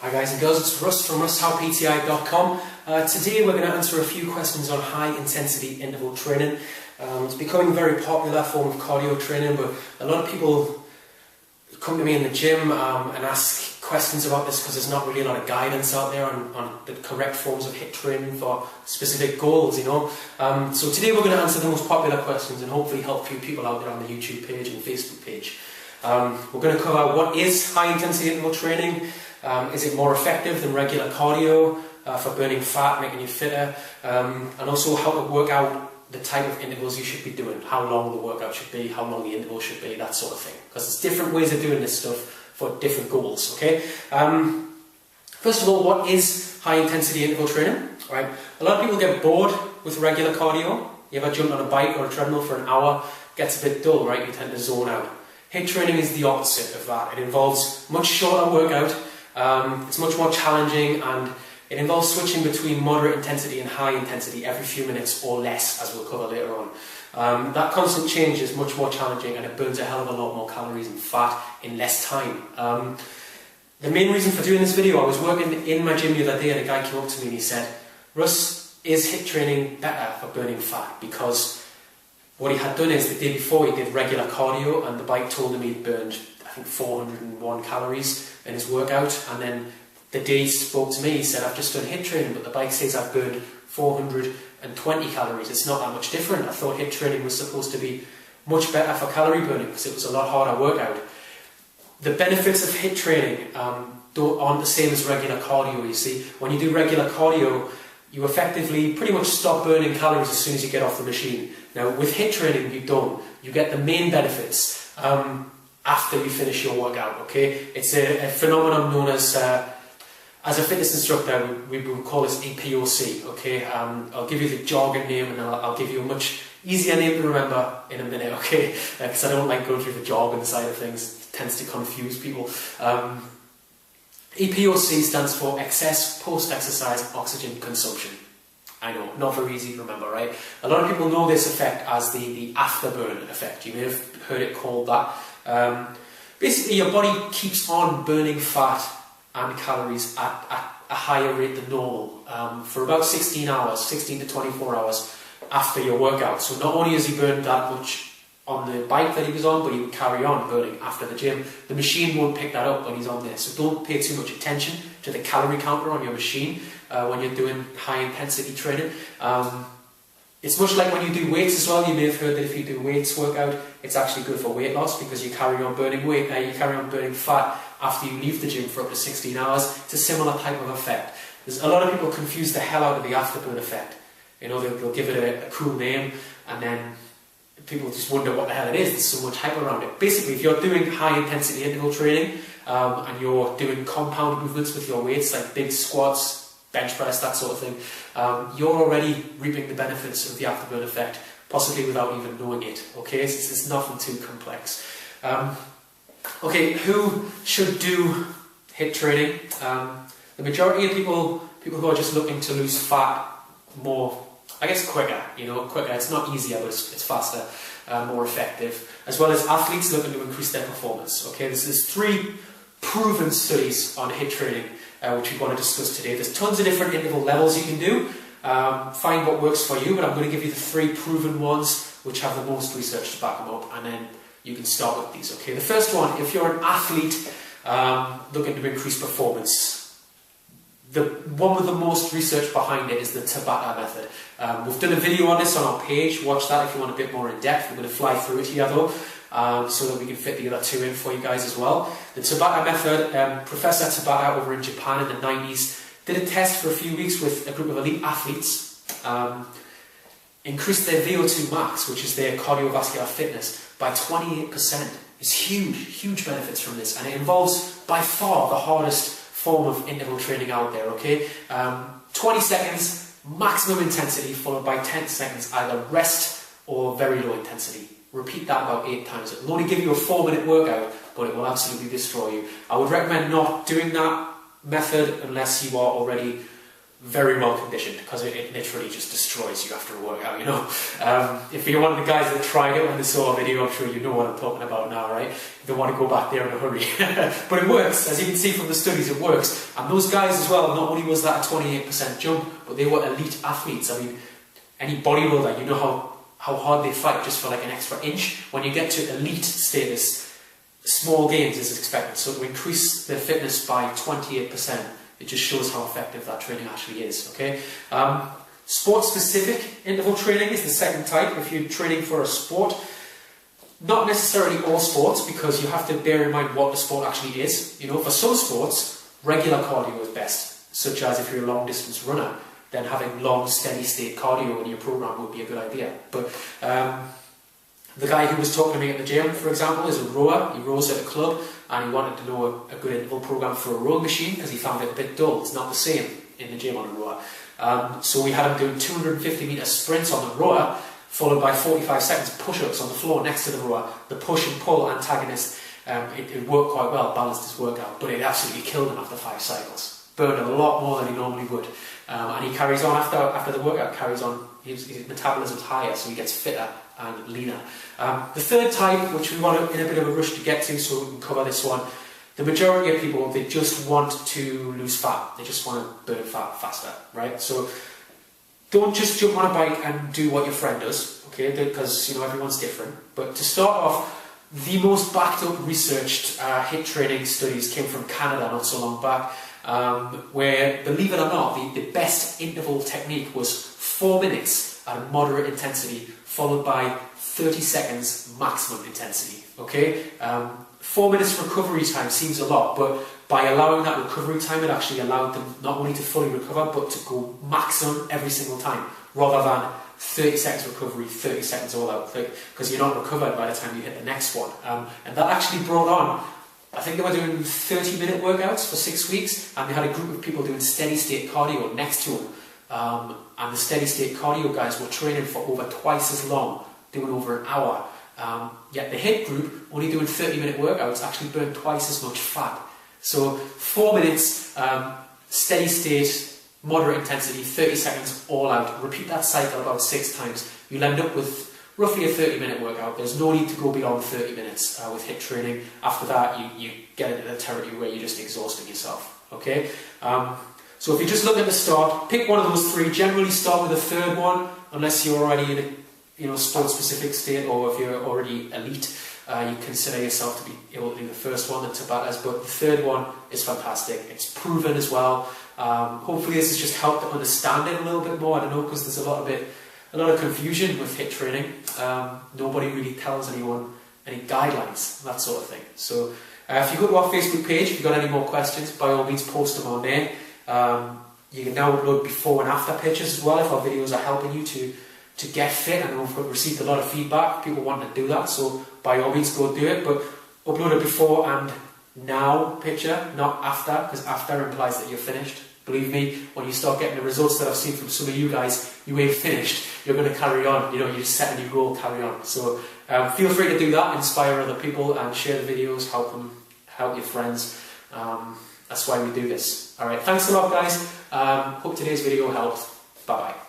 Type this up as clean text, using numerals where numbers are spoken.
Hi guys and girls, it's Russ from RussHowePTI.com. Today we're going to answer a few questions on high intensity interval training. It's becoming a very popular form of cardio training, but a lot of people come to me in the gym and ask questions about this because there's not really a lot of guidance out there on the correct forms of HIIT training for specific goals, you know. So today we're going to answer the most popular questions and hopefully help a few people out there on the YouTube page and Facebook page. We're going to cover what is high intensity interval training. Is it more effective than regular cardio for burning fat, making you fitter, and also how to work out the type of intervals you should be doing, how long the workout should be, how long the interval should be, that sort of thing. Because there's different ways of doing this stuff for different goals, okay? First of all, what is high intensity interval training? Right? A lot of people get bored with regular cardio. You ever jump on a bike or a treadmill for an hour, gets a bit dull, right? You tend to zone out. HIIT training is the opposite of that. It involves much shorter workout. It's much more challenging, and it involves switching between moderate intensity and high intensity every few minutes or less, as we'll cover later on. That constant change is much more challenging, and it burns a hell of a lot more calories and fat in less time. The main reason for doing this video, I was working in my gym the other day and a guy came up to me and he said, "Russ, is HIIT training better for burning fat?" Because what he had done is the day before he did regular cardio and the bike told him he'd burned, I think, 401 calories in his workout, and then the day he spoke to me he said, "I've just done HIIT training but the bike says I've burned 420 calories. It's not that much different. I thought HIIT training was supposed to be much better for calorie burning because it was a lot harder workout." The benefits of HIIT training aren't the same as regular cardio, you see. When you do regular cardio, you effectively pretty much stop burning calories as soon as you get off the machine. Now with HIIT training you don't. You get the main benefits after you finish your workout, okay? It's a phenomenon known as a fitness instructor, we would call this EPOC, okay? I'll give you the jargon name and I'll give you a much easier name to remember in a minute, okay? Because I don't like going through the jargon side of things, it tends to confuse people. EPOC stands for excess post-exercise oxygen consumption. I know, not very easy to remember, right? A lot of people know this effect as the afterburn effect. You may have heard it called that. Basically, your body keeps on burning fat and calories at a higher rate than normal for about 16 to 24 hours after your workout. So not only has he burned that much on the bike that he was on, but he would carry on burning after the gym. The machine won't pick that up when he's on there, so don't pay too much attention to the calorie counter on your machine when you're doing high intensity training. It's much like when you do weights as well. You may have heard that if you do weights workout, it's actually good for weight loss because you carry on burning weight, you carry on burning fat after you leave the gym for up to 16 hours. It's a similar type of effect. There's a lot of people confuse the hell out of the afterburn effect. You know, they'll give it a cool name and then people just wonder what the hell it is. There's so much hype around it. Basically, if you're doing high intensity interval training and you're doing compound movements with your weights like big squats, bench press, that sort of thing, you're already reaping the benefits of the afterburn effect, possibly without even knowing it, okay? It's nothing too complex. Okay, who should do HIIT training? The majority of people who are just looking to lose fat more, I guess quicker, you know, quicker. It's not easier, but it's faster, more effective, as well as athletes looking to increase their performance, okay? There's 3 proven studies on HIIT training which we want to discuss today. There's tons of different interval levels you can do. Find what works for you, but I'm going to give you the 3 proven ones which have the most research to back them up, and then you can start with these, okay? The first one, if you're an athlete looking to increase performance, the one with the most research behind it is the Tabata method. We've done a video on this on our page. Watch that if you want a bit more in depth. We're going to fly through it here though, so that we can fit the other 2 in for you guys as well. The Tabata method, Professor Tabata over in Japan in the 90s did a test for a few weeks with a group of elite athletes, increased their VO2 max, which is their cardiovascular fitness, by 28%. It's huge benefits from this, and it involves by far the hardest form of interval training out there, okay? 20 seconds maximum intensity followed by 10 seconds either rest or very low intensity. Repeat that about 8 times. It will only give you a 4-minute workout, but it will absolutely destroy you. I would recommend not doing that method unless you are already very well conditioned, because it literally just destroys you after a workout, you know. If you're one of the guys that tried it when they saw a video, I'm sure you know what I'm talking about now, right? You don't want to go back there in a hurry. But it works, as you can see from the studies, it works. And those guys as well, not only was that a 28% jump, but they were elite athletes. I mean, any bodybuilder, you know how hard they fight just for like an extra inch. When you get to elite status, small gains is expected. So to increase their fitness by 28%, it just shows how effective that training actually is, okay? Sport-specific interval training is the second type. If you're training for a sport, not necessarily all sports, because you have to bear in mind what the sport actually is. You know, for some sports, regular cardio is best, such as if you're a long-distance runner, then having long, steady-state cardio in your program would be a good idea. But the guy who was talking to me at the gym, for example, is a rower. He rows at a club, and he wanted to know a good interval program for a rowing machine because he found it a bit dull. It's not the same in the gym on a rower. So we had him doing 250-metre sprints on the rower, followed by 45 seconds push-ups on the floor next to the rower. The push and pull antagonist, it worked quite well, balanced his workout, but it absolutely killed him after 5 cycles. Burned a lot more than he normally would. And he carries on after the workout, carries on, his metabolism's higher, so he gets fitter and leaner. The third type, which we want in a bit of a rush to get to, so we can cover this one, the majority of people, they just want to lose fat. They just want to burn fat faster, right? So don't just jump on a bike and do what your friend does, okay? Because, you know, everyone's different. But to start off, the most backed up researched HIIT training studies came from Canada not so long back, where, believe it or not, the best interval technique was 4 minutes at a moderate intensity, followed by 30 seconds maximum intensity, okay? 4 minutes recovery time seems a lot, but by allowing that recovery time, it actually allowed them not only to fully recover, but to go maximum every single time, rather than 30 seconds recovery, 30 seconds all out, because you're not recovered by the time you hit the next one. And that actually brought on, I think they were doing 30-minute workouts for 6 weeks, and they had a group of people doing steady-state cardio next to them. And the steady-state cardio guys were training for over twice as long, doing over an hour. Yet the HIIT group, only doing 30-minute workouts, actually burned twice as much fat. So 4 minutes, steady-state, moderate intensity, 30 seconds all out. Repeat that cycle about 6 times. You'll end up with roughly a 30-minute workout. There's no need to go beyond 30 minutes with HIIT training. After that, you get into the territory where you're just exhausting yourself, okay? So if you just look at the start, pick one of those 3. Generally start with the third one, unless you're already in a sport-specific state, or if you're already elite, you consider yourself to be able to do the first one, the Tabatas, but the third one is fantastic. It's proven as well. Hopefully this has just helped to understand it a little bit more. I don't know, because there's a lot of confusion with HIIT training. Nobody really tells anyone any guidelines, that sort of thing. So if you go to our Facebook page, if you've got any more questions, by all means post them on there. You can now upload before and after pictures as well if our videos are helping you to get fit. I know we've received a lot of feedback, people want to do that, so by all means go do it, but upload a before and now picture, not after, because after implies that you're finished. Believe me, when you start getting the results that I've seen from some of you guys, you ain't finished, you're going to carry on, you know, you're just setting your goal, carry on. So feel free to do that, inspire other people and share the videos, help your friends. That's why we do this. Alright, thanks a lot guys, hope today's video helped, bye bye.